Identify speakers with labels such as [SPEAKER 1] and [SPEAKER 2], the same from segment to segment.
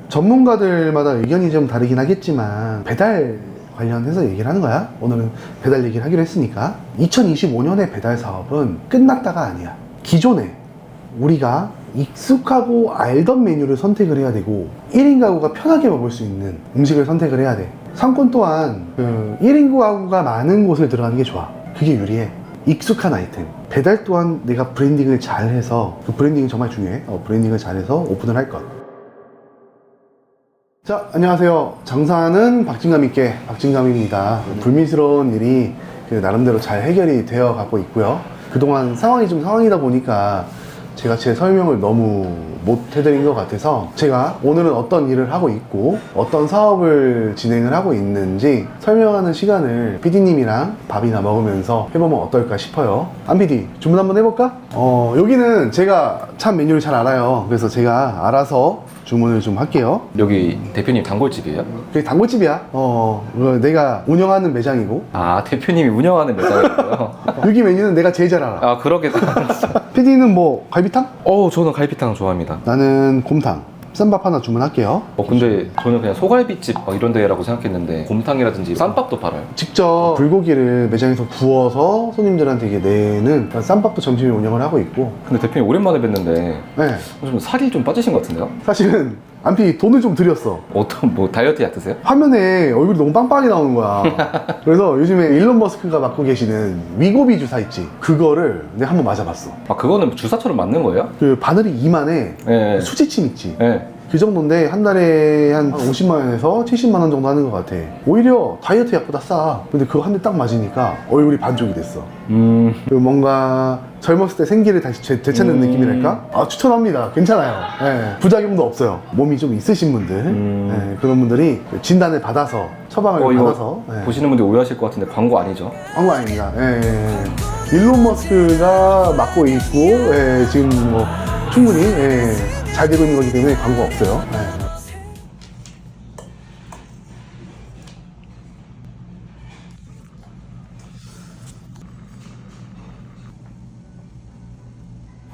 [SPEAKER 1] 전문가들마다 의견이 좀 다르긴 하겠지만 배달 관련해서 얘기를 하는 거야. 오늘은 배달 얘기를 하기로 했으니까. 2025년의 배달 사업은 끝났다가 아니야. 기존에 우리가 익숙하고 알던 메뉴를 선택을 해야 되고 1인 가구가 편하게 먹을 수 있는 음식을 선택을 해야 돼. 상권 또한 1인 가구가 많은 곳을 들어가는 게 좋아. 그게 유리해. 익숙한 아이템. 배달 또한 내가 브랜딩을 잘해서, 그 브랜딩이 정말 중요해. 브랜딩을 잘해서 오픈을 할 것. 자, 안녕하세요. 장사하는 박진감 있게 박진감입니다. 불미스러운 일이 나름대로 잘 해결이 되어 가고 있고요. 그동안 상황이 좀 상황이다 보니까 제가 제 설명을 너무 못 해드린 것 같아서 제가 오늘은 어떤 일을 하고 있고 어떤 사업을 진행을 하고 있는지 설명하는 시간을 PD님이랑 밥이나 먹으면서 해보면 어떨까 싶어요. 안 PD, 주문 한번 해볼까? 여기는 제가 참 메뉴를 잘 알아요. 그래서 제가 알아서 주문을 좀 할게요.
[SPEAKER 2] 여기 대표님 단골집이에요?
[SPEAKER 1] 그게 단골집이야. 내가 운영하는 매장이고.
[SPEAKER 2] 아, 대표님이 운영하는 매장이고요.
[SPEAKER 1] 여기 메뉴는 내가 제일 잘 알아.
[SPEAKER 2] 아, 그러게.
[SPEAKER 1] PD는 뭐 갈비탕?
[SPEAKER 2] 저는 갈비탕 좋아합니다.
[SPEAKER 1] 나는 곰탕. 쌈밥 하나 주문할게요.
[SPEAKER 2] 근데 저는 그냥 소갈비집 이런 데라고 생각했는데 곰탕이라든지 쌈밥도 팔아요.
[SPEAKER 1] 직접 불고기를 매장에서 구워서 손님들한테 이게 내는 쌈밥도 점심에 운영을 하고 있고.
[SPEAKER 2] 근데 대표님 오랜만에 뵀는데
[SPEAKER 1] 네.
[SPEAKER 2] 좀 살이 좀 빠지신 것 같은데요?
[SPEAKER 1] 사실은 안피 돈을 좀 들였어.
[SPEAKER 2] 어떤 다이어트 약 드세요?
[SPEAKER 1] 화면에 얼굴이 너무 빵빵하게 나오는 거야. 그래서 요즘에 일론 머스크가 맡고 계시는 위고비 주사 있지, 그거를 내가 한번 맞아봤어.
[SPEAKER 2] 아, 그거는 주사처럼 맞는 거예요?
[SPEAKER 1] 그 바늘이 이만해.
[SPEAKER 2] 네.
[SPEAKER 1] 수지침 있지.
[SPEAKER 2] 네.
[SPEAKER 1] 그 정도인데 한 달에 한 50만 원에서 70만 원 정도 하는 것 같아. 오히려 다이어트 약보다 싸. 근데 그거 한 대 딱 맞으니까 얼굴이 반쪽이 됐어. 그리고 뭔가 젊었을 때 생기를 다시 되찾는 느낌이랄까? 추천합니다. 괜찮아요. 네. 부작용도 없어요. 몸이 좀 있으신 분들, 네. 그런 분들이 진단을 받아서 처방을 받아서. 네.
[SPEAKER 2] 보시는 분들이 오해하실 것 같은데 광고 아니죠?
[SPEAKER 1] 광고 아닙니다. 네. 일론 머스크가 맡고 있고, 지금 뭐 충분히 잘 되고 있는 거기 때문에 광고가 없어요. 네.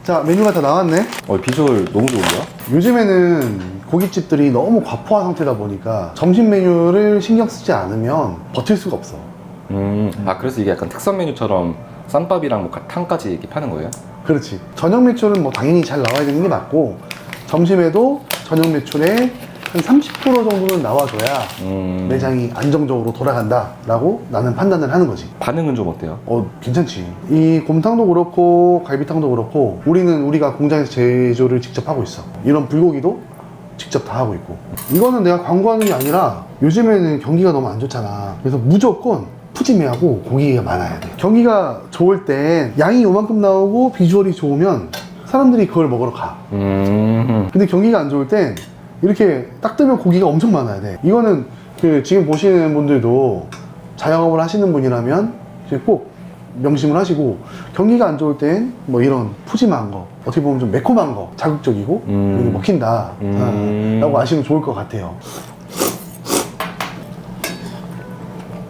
[SPEAKER 1] 자, 메뉴가 다 나왔네.
[SPEAKER 2] 비주얼 너무 좋은데요?
[SPEAKER 1] 요즘에는 고깃집들이 너무 과포화 상태다 보니까 점심 메뉴를 신경 쓰지 않으면 버틸 수가 없어.
[SPEAKER 2] 그래서 이게 약간 특선 메뉴처럼 쌈밥이랑 뭐 탕까지 이렇게 파는 거예요?
[SPEAKER 1] 그렇지. 저녁 매출은 뭐 당연히 잘 나와야 되는 게 맞고, 점심에도 저녁 매출의 한 30% 정도는 나와줘야 매장이 안정적으로 돌아간다 라고 나는 판단을 하는 거지.
[SPEAKER 2] 반응은 좀 어때요?
[SPEAKER 1] 괜찮지. 이 곰탕도 그렇고 갈비탕도 그렇고 우리가 공장에서 제조를 직접 하고 있어. 이런 불고기도 직접 다 하고 있고. 이거는 내가 광고하는 게 아니라 요즘에는 경기가 너무 안 좋잖아. 그래서 무조건 푸짐해하고 고기가 많아야 돼. 경기가 좋을 땐 양이 요만큼 나오고 비주얼이 좋으면 사람들이 그걸 먹으러 가. 근데 경기가 안 좋을 땐 이렇게 딱 뜨면 고기가 엄청 많아야 돼. 이거는 지금 보시는 분들도 자영업을 하시는 분이라면 꼭 명심을 하시고, 경기가 안 좋을 땐 뭐 이런 푸짐한 거, 어떻게 보면 좀 매콤한 거, 자극적이고 그리고 먹힌다 라고 아시면 좋을 것 같아요.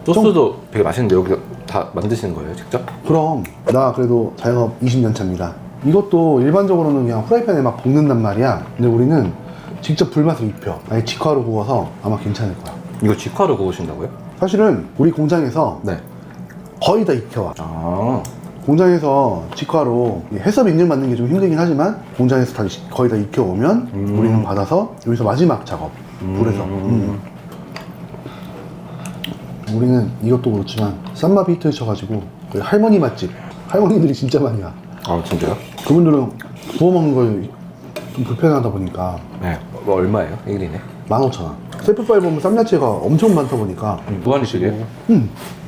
[SPEAKER 2] 소스도 되게 맛있는데 여기 다 만드시는 거예요, 직접?
[SPEAKER 1] 그럼 나 그래도 자영업 20년 차입니다. 이것도 일반적으로는 그냥 후라이팬에 막 볶는단 말이야. 근데 우리는 직접 불맛을 입혀. 아예 직화로 구워서 아마 괜찮을 거야.
[SPEAKER 2] 이거 직화로 구우신다고요?
[SPEAKER 1] 사실은 우리 공장에서
[SPEAKER 2] 네.
[SPEAKER 1] 거의 다 익혀와.
[SPEAKER 2] 아,
[SPEAKER 1] 공장에서 직화로 해썹 인증 받는 게 좀 힘들긴 하지만 공장에서 거의 다 익혀오면 우리는 받아서 여기서 마지막 작업 불에서 우리는 이것도 그렇지만 쌈밥 히트를 쳐가지고 할머니 맛집, 할머니들이 진짜 많이 와.
[SPEAKER 2] 아, 진짜요?
[SPEAKER 1] 그분들은 구워 먹는 걸 좀 불편하다 보니까.
[SPEAKER 2] 네. 얼마예요? 1인에?
[SPEAKER 1] 15,000원. 셀프파이 보면 쌈야채가 엄청 많다 보니까
[SPEAKER 2] 무한리필이에요?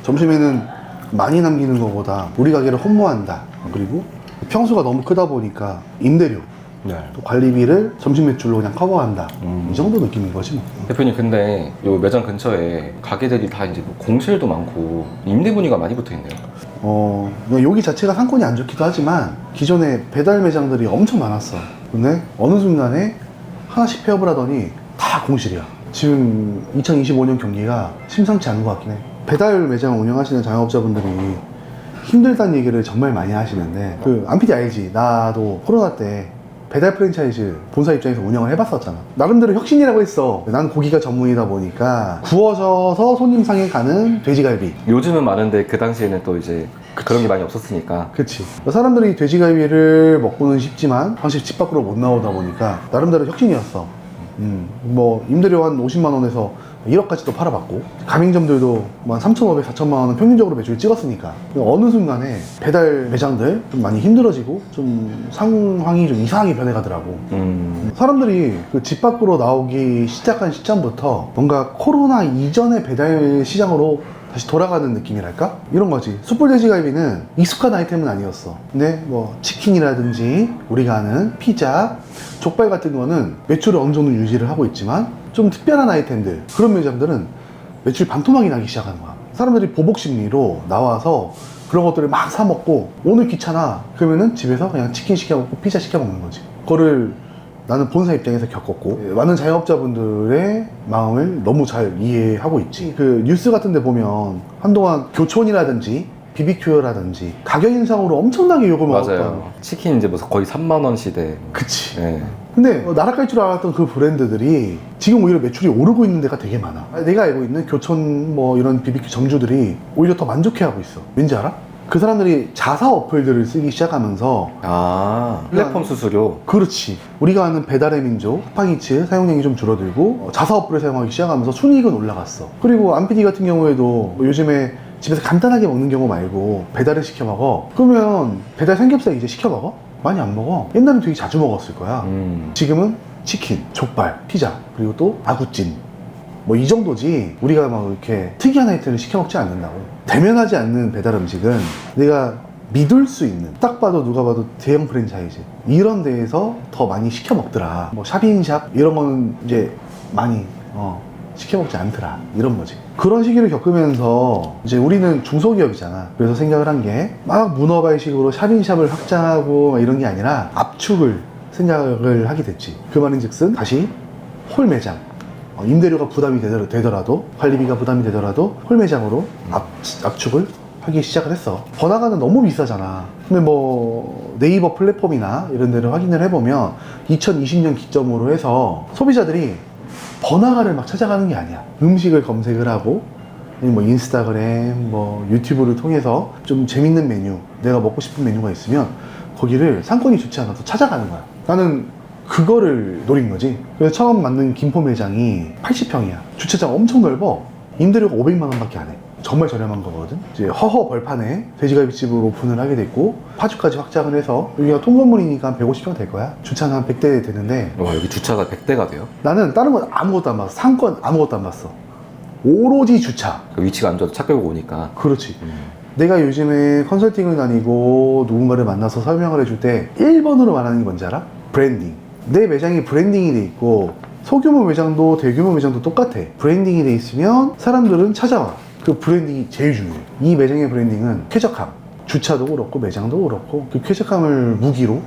[SPEAKER 1] 점심에는 많이 남기는 것보다 우리 가게를 홍보한다. 그리고 평수가 너무 크다 보니까 임대료,
[SPEAKER 2] 네.
[SPEAKER 1] 또 관리비를 점심 매출로 그냥 커버한다. 이 정도 느낌인 거지 뭐.
[SPEAKER 2] 대표님, 근데 요 매장 근처에 가게들이 다 이제 뭐 공실도 많고 임대 문의가 많이 붙어 있네요.
[SPEAKER 1] 그냥 여기 자체가 상권이 안 좋기도 하지만 기존에 배달 매장들이 엄청 많았어. 근데 어느 순간에 하나씩 폐업을 하더니 다 공실이야. 지금 2025년 경기가 심상치 않은 것 같긴 해. 배달 매장 운영하시는 자영업자분들이 힘들다는 얘기를 정말 많이 하시는데, 안 PD 알지? 나도 코로나 때 배달 프랜차이즈 본사 입장에서 운영을 해봤었잖아. 나름대로 혁신이라고 했어. 난 고기가 전문이다 보니까 구워져서 손님상에 가는 돼지갈비.
[SPEAKER 2] 요즘은 많은데 그 당시에는 또 이제 그런 게 많이 없었으니까.
[SPEAKER 1] 그치. 사람들이 돼지갈비를 먹고는 싶지만 사실 집 밖으로 못 나오다 보니까 나름대로 혁신이었어. 뭐 임대료 한 50만 원에서 1억까지도 팔아봤고, 가맹점들도 한 3,500, 4천만 원은 평균적으로 매출 찍었으니까 어느 순간에 배달 매장들 좀 많이 힘들어지고 좀 상황이 좀 이상하게 변해가더라고. 사람들이 그 집 밖으로 나오기 시작한 시점부터 뭔가 코로나 이전의 배달 시장으로 다시 돌아가는 느낌이랄까? 이런 거지. 숯불 돼지갈비는 익숙한 아이템은 아니었어. 근데 뭐 치킨이라든지 우리가 아는 피자, 족발 같은 거는 매출을 어느 정도 유지를 하고 있지만 좀 특별한 아이템들, 그런 매장들은 매출 반토막이 나기 시작하는 거야. 사람들이 보복 심리로 나와서 그런 것들을 막 사 먹고, 오늘 귀찮아 그러면은 집에서 그냥 치킨 시켜 먹고 피자 시켜 먹는 거지. 그거를 나는 본사 입장에서 겪었고, 많은 자영업자분들의 마음을 너무 잘 이해하고 있지. 그 뉴스 같은 데 보면 한동안 교촌이라든지 BBQ라든지 가격 인상으로 엄청나게 욕을 먹었던.
[SPEAKER 2] 맞아요. 치킨 이제 무슨 거의 3만 원 시대.
[SPEAKER 1] 그치.
[SPEAKER 2] 네.
[SPEAKER 1] 근데 나락갈 줄 알았던 그 브랜드들이 지금 오히려 매출이 오르고 있는 데가 되게 많아. 내가 알고 있는 교촌 뭐 이런 BBQ 점주들이 오히려 더 만족해하고 있어. 왠지 알아? 그 사람들이 자사 어플들을 쓰기 시작하면서,
[SPEAKER 2] 플랫폼 수수료.
[SPEAKER 1] 그렇지. 우리가 아는 배달의 민족, 쿠팡이츠 사용량이 좀 줄어들고 자사 어플을 사용하기 시작하면서 순이익은 올라갔어. 그리고 안PD 같은 경우에도 요즘에 집에서 간단하게 먹는 경우 말고 배달을 시켜 먹어. 그러면 배달 삼겹살 이제 시켜 먹어? 많이 안 먹어. 옛날엔 되게 자주 먹었을 거야. 지금은 치킨, 족발, 피자, 그리고 또 아구찜, 뭐 이 정도지. 우리가 막 이렇게 특이한 아이템을 시켜 먹지 않는다고. 대면하지 않는 배달 음식은 내가 믿을 수 있는, 딱 봐도 누가 봐도 대형 프랜차이즈 이런 데에서 더 많이 시켜 먹더라. 뭐 샵인샵 이런 거는 이제 많이 시켜 먹지 않더라, 이런 거지. 그런 시기를 겪으면서 이제 우리는 중소기업이잖아. 그래서 생각을 한 게 막 문어발식으로 샵인샵을 확장하고 막 이런 게 아니라 압축을 생각을 하게 됐지. 그 말인즉슨 다시 홀 매장, 임대료가 부담이 되더라도, 관리비가 부담이 되더라도 홀 매장으로 압축을 하기 시작을 했어. 번화가는 너무 비싸잖아. 근데 뭐 네이버 플랫폼이나 이런 데를 확인을 해보면 2020년 기점으로 해서 소비자들이 번화가를 막 찾아가는 게 아니야. 음식을 검색을 하고, 뭐 인스타그램, 뭐 유튜브를 통해서 좀 재밌는 메뉴, 내가 먹고 싶은 메뉴가 있으면 거기를 상권이 좋지 않아도 찾아가는 거야. 나는 그거를 노린 거지. 그래서 처음 만든 김포 매장이 80평이야. 주차장 엄청 넓어. 임대료가 500만 원밖에 안 해. 정말 저렴한 거거든. 이제 허허 벌판에 돼지갈비집을 오픈을 하게 됐고, 파주까지 확장을 해서, 여기가 통건물이니까 한 150평 될 거야. 주차는 한 100대 되는데,
[SPEAKER 2] 와, 여기 주차가 100대가 돼요?
[SPEAKER 1] 나는 다른 건 아무것도 안 봤어. 상권 아무것도 안 봤어. 오로지 주차.
[SPEAKER 2] 그 위치가 안 좋아도 차 끌고 오니까.
[SPEAKER 1] 그렇지. 내가 요즘에 컨설팅을 다니고 누군가를 만나서 설명을 해줄 때 1번으로 말하는 게 뭔지 알아? 브랜딩. 내 매장이 브랜딩이 돼 있고, 소규모 매장도 대규모 매장도 똑같아. 브랜딩이 돼 있으면 사람들은 찾아와. 그 브랜딩이 제일 중요해. 이 매장의 브랜딩은 쾌적함. 주차도 그렇고 매장도 그렇고 그 쾌적함을 무기로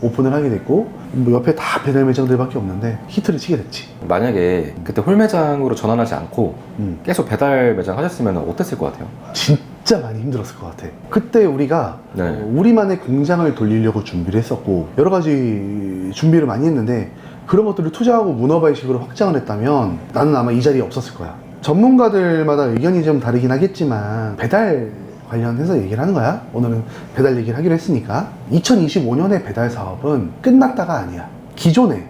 [SPEAKER 1] 오픈을 하게 됐고, 뭐 옆에 다 배달 매장들밖에 없는데 히트를 치게 됐지.
[SPEAKER 2] 만약에 그때 홀 매장으로 전환하지 않고 계속 배달 매장 하셨으면 어땠을 것 같아요?
[SPEAKER 1] 진짜 많이 힘들었을 것 같아. 그때 우리가 우리만의 공장을 돌리려고 준비를 했었고, 여러 가지 준비를 많이 했는데, 그런 것들을 투자하고 문어발식으로 확장을 했다면 나는 아마 이 자리에 없었을 거야. 전문가들마다 의견이 좀 다르긴 하겠지만 배달 관련해서 얘기를 하는 거야. 오늘은 배달 얘기를 하기로 했으니까. 2025년의 배달 사업은 끝났다가 아니야. 기존에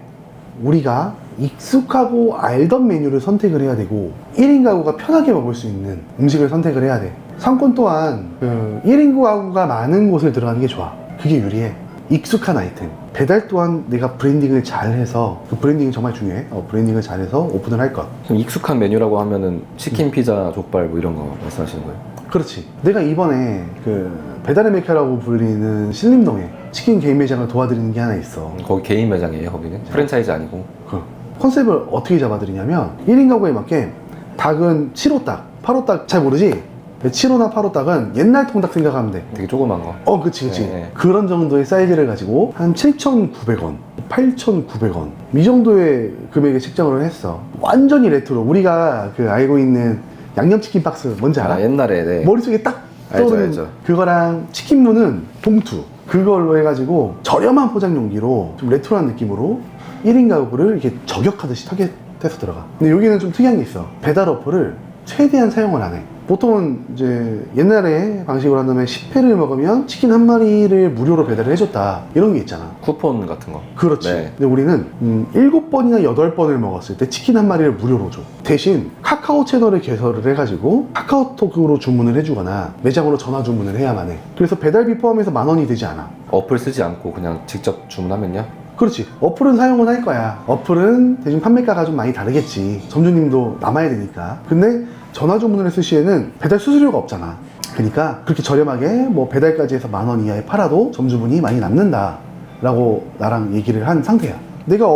[SPEAKER 1] 우리가 익숙하고 알던 메뉴를 선택을 해야 되고, 1인 가구가 편하게 먹을 수 있는 음식을 선택을 해야 돼. 상권 또한 그 1인 가구가 많은 곳을 들어가는 게 좋아. 그게 유리해. 익숙한 아이템. 배달 또한 내가 브랜딩을 잘해서, 그 브랜딩이 정말 중요해. 브랜딩을 잘해서 오픈을 할 것.
[SPEAKER 2] 그럼 익숙한 메뉴라고 하면은 치킨, 피자, 족발 뭐 이런 거 말씀하시는 거예요?
[SPEAKER 1] 그렇지. 내가 이번에 그 배달의 메카라고 불리는 신림동에 치킨 개인 매장을 도와드리는 게 하나 있어.
[SPEAKER 2] 거기 개인 매장이에요, 거기는? 프랜차이즈 아니고?
[SPEAKER 1] 그 컨셉을 어떻게 잡아드리냐면 1인 가구에 맞게 닭은 7호 닭, 8호 닭 잘 모르지? 7호나 8호 닭은 옛날 통닭 생각하면 돼.
[SPEAKER 2] 되게 조그만 거.
[SPEAKER 1] 그치.
[SPEAKER 2] 네.
[SPEAKER 1] 그런 정도의 사이즈를 가지고 한 7,900원, 8,900원 이 정도의 금액에 책정을 했어. 완전히 레트로. 우리가 그 알고 있는 양념치킨 박스 뭔지 알아?
[SPEAKER 2] 옛날에. 네.
[SPEAKER 1] 머릿속에 딱
[SPEAKER 2] 알죠,
[SPEAKER 1] 떠오르는
[SPEAKER 2] 알죠.
[SPEAKER 1] 그거랑 치킨무는 봉투, 그걸로 해가지고 저렴한 포장 용기로 좀 레트로한 느낌으로 1인 가구를 이렇게 저격하듯이 타겟해서 들어가. 근데 여기는 좀 특이한 게 있어. 배달 어플을 최대한 사용을 안 해. 보통은 이제 옛날에 방식으로 한다면 10회를 먹으면 치킨 한 마리를 무료로 배달을 해줬다, 이런 게 있잖아.
[SPEAKER 2] 쿠폰 같은 거.
[SPEAKER 1] 그렇지.
[SPEAKER 2] 네.
[SPEAKER 1] 근데 우리는 7번이나 8번을 먹었을 때 치킨 한 마리를 무료로 줘. 대신 카카오 채널을 개설을 해가지고 카카오톡으로 주문을 해주거나 매장으로 전화 주문을 해야만 해. 그래서 배달비 포함해서 10,000원이 되지 않아.
[SPEAKER 2] 어플 쓰지 않고 그냥 직접 주문하면요?
[SPEAKER 1] 그렇지. 어플은 사용은 할 거야. 어플은 대신 판매가가 좀 많이 다르겠지. 점주님도 남아야 되니까. 근데 전화 주문을 했을 시에는 배달 수수료가 없잖아. 그러니까 그렇게 저렴하게 뭐 배달까지 해서 10,000원 이하에 팔아도 점주분이 많이 남는다 라고 나랑 얘기를 한 상태야. 내가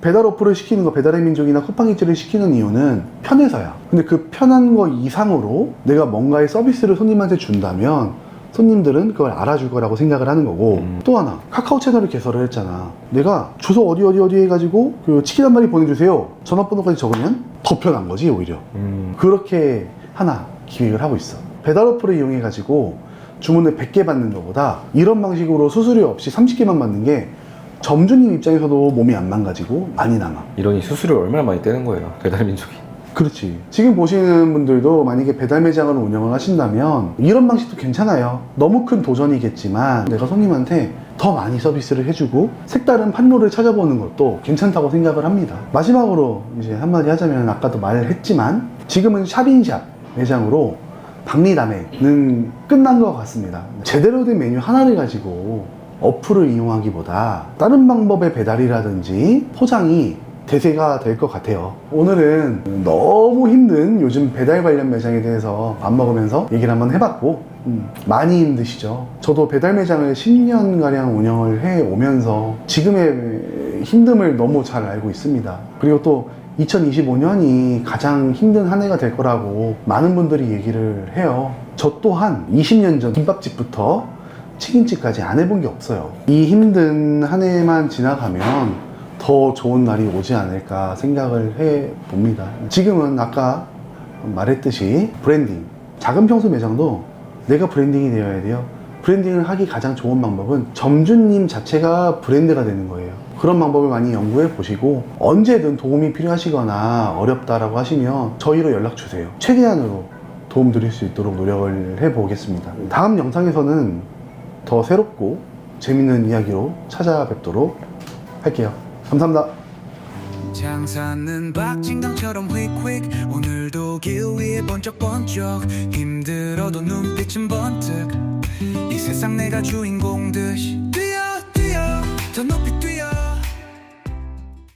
[SPEAKER 1] 배달 어플을 시키는 거, 배달의 민족이나 쿠팡이츠를 시키는 이유는 편해서야. 근데 그 편한 거 이상으로 내가 뭔가의 서비스를 손님한테 준다면 손님들은 그걸 알아줄 거라고 생각을 하는 거고, 또 하나, 카카오 채널을 개설을 했잖아. 내가 주소 어디 해가지고 그 치킨 한 마리 보내주세요, 전화번호까지 적으면 더 편한 거지 오히려. 그렇게 하나 기획을 하고 있어. 배달 어플을 이용해가지고 주문을 100개 받는 것보다 이런 방식으로 수수료 없이 30개만 받는 게 점주님 입장에서도 몸이 안 망가지고 많이 남아.
[SPEAKER 2] 이러니 수수료 얼마나 많이 떼는 거예요, 배달민족이.
[SPEAKER 1] 그렇지. 지금 보시는 분들도 만약에 배달 매장을 운영을 하신다면 이런 방식도 괜찮아요. 너무 큰 도전이겠지만 내가 손님한테 더 많이 서비스를 해주고 색다른 판로를 찾아보는 것도 괜찮다고 생각을 합니다. 마지막으로 이제 한마디 하자면, 아까도 말했지만 지금은 샵인샵 매장으로 박리담회는 끝난 것 같습니다. 제대로 된 메뉴 하나를 가지고 어플을 이용하기보다 다른 방법의 배달이라든지 포장이 대세가 될 것 같아요. 오늘은 너무 힘든 요즘 배달 관련 매장에 대해서 밥 먹으면서 얘기를 한번 해봤고, 많이 힘드시죠? 저도 배달 매장을 10년가량 운영을 해오면서 지금의 힘듦을 너무 잘 알고 있습니다. 그리고 또 2025년이 가장 힘든 한 해가 될 거라고 많은 분들이 얘기를 해요. 저 또한 20년 전 김밥집부터 치킨집까지 안 해본 게 없어요. 이 힘든 한 해만 지나가면 더 좋은 날이 오지 않을까 생각을 해 봅니다. 지금은 아까 말했듯이 브랜딩, 작은 평소 매장도 내가 브랜딩이 되어야 돼요. 브랜딩을 하기 가장 좋은 방법은 점주님 자체가 브랜드가 되는 거예요. 그런 방법을 많이 연구해 보시고, 언제든 도움이 필요하시거나 어렵다라고 하시면 저희로 연락 주세요. 최대한으로 도움 드릴 수 있도록 노력을 해 보겠습니다. 다음 영상에서는 더 새롭고 재밌는 이야기로 찾아뵙도록 할게요. 감사합니다.
[SPEAKER 3] 장사는 박진강처럼 휙휙, 오늘도 길 위에 번쩍번쩍, 힘들어도 눈빛은 번뜩, 이 세상 내가 주인공 듯이